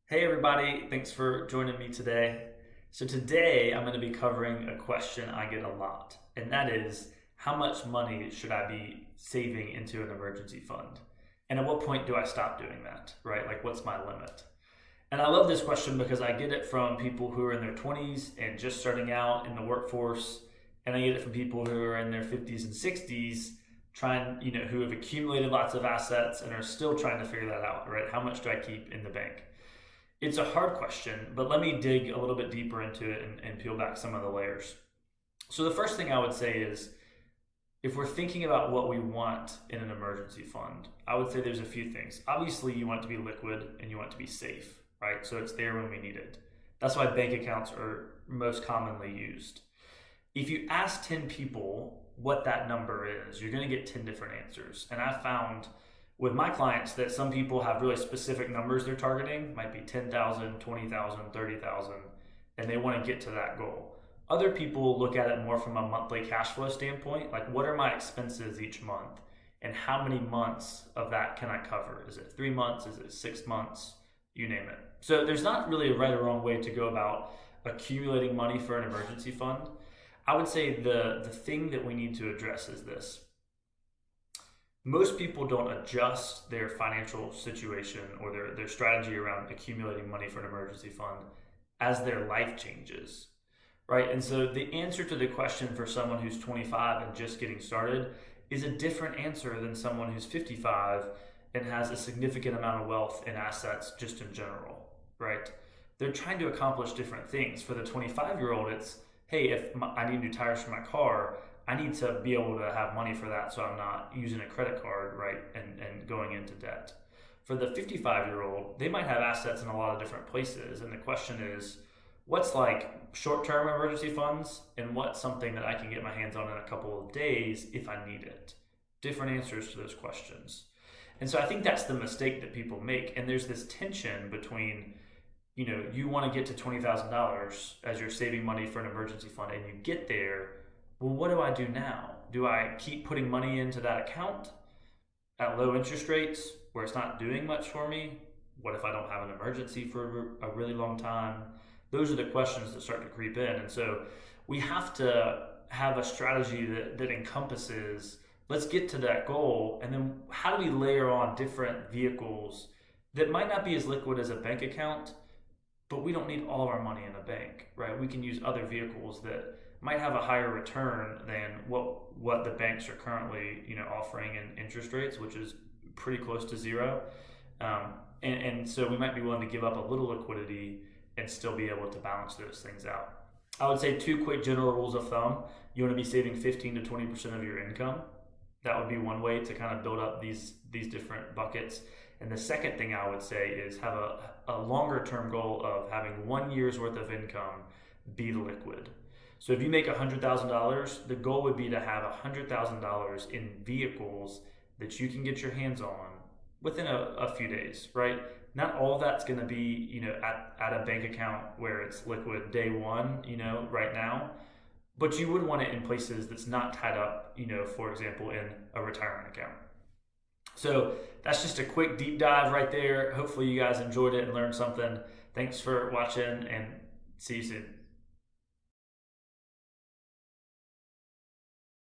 Hey everybody, thanks for joining me today. So today I'm going to be covering a question I get a lot, and that is how much money should I be saving into an emergency fund? And at what point do I stop doing that, right? Like what's my limit? And I love this question because I get it from people who are in their 20s and just starting out in the workforce, and I get it from people who are in their 50s and 60s who have accumulated lots of assets and are still trying to figure that out, right? How much do I keep in the bank? It's a hard question, but let me dig a little bit deeper into it and peel back some of the layers. So, the first thing I would say is if we're thinking about what we want in an emergency fund, I would say there's a few things. Obviously, you want it to be liquid and you want it to be safe, right? So, it's there when we need it. That's why bank accounts are most commonly used. If you ask 10 people what that number is, you're going to get 10 different answers. And I found with my clients that some people have really specific numbers they're targeting, might be 10,000, 20,000, 30,000, and they want to get to that goal. Other people look at it more from a monthly cash flow standpoint, like what are my expenses each month and how many months of that can I cover? Is it 3 months? Is it 6 months? You name it. So there's not really a right or wrong way to go about accumulating money for an emergency fund. I would say the thing that we need to address is this: most people don't adjust their financial situation or their strategy around accumulating money for an emergency fund as their life changes, right? And so the answer to the question for someone who's 25 and just getting started is a different answer than someone who's 55 and has a significant amount of wealth and assets just in general, right? They're trying to accomplish different things. For the 25-year-old, it's, hey, if I need new tires for my car, I need to be able to have money for that so I'm not using a credit card, right, and going into debt. For the 55-year-old, they might have assets in a lot of different places. And the question is, what's like short-term emergency funds and what's something that I can get my hands on in a couple of days if I need it? Different answers to those questions. And so I think that's the mistake that people make. And there's this tension between, you want to get to $20,000 as you're saving money for an emergency fund and you get there. Well, what do I do now? Do I keep putting money into that account at low interest rates where it's not doing much for me? What if I don't have an emergency for a really long time? Those are the questions that start to creep in. And so we have to have a strategy that encompasses, let's get to that goal. And then how do we layer on different vehicles that might not be as liquid as a bank account, but we don't need all of our money in a bank, right? We can use other vehicles that might have a higher return than what the banks are currently offering in interest rates, which is pretty close to zero. And so we might be willing to give up a little liquidity and still be able to balance those things out. I would say two quick general rules of thumb. You want to be saving 15 to 20% of your income. That would be one way to kind of build up these different buckets. And the second thing I would say is have a longer term goal of having 1 year's worth of income be liquid. So if you make $100,000, the goal would be to have $100,000 in vehicles that you can get your hands on within a few days, right? Not all that's going to be, at a bank account where it's liquid day one, right now, but you would want it in places that's not tied up, for example, in a retirement account. So that's just a quick deep dive right there. Hopefully you guys enjoyed it and learned something. Thanks for watching and see you soon.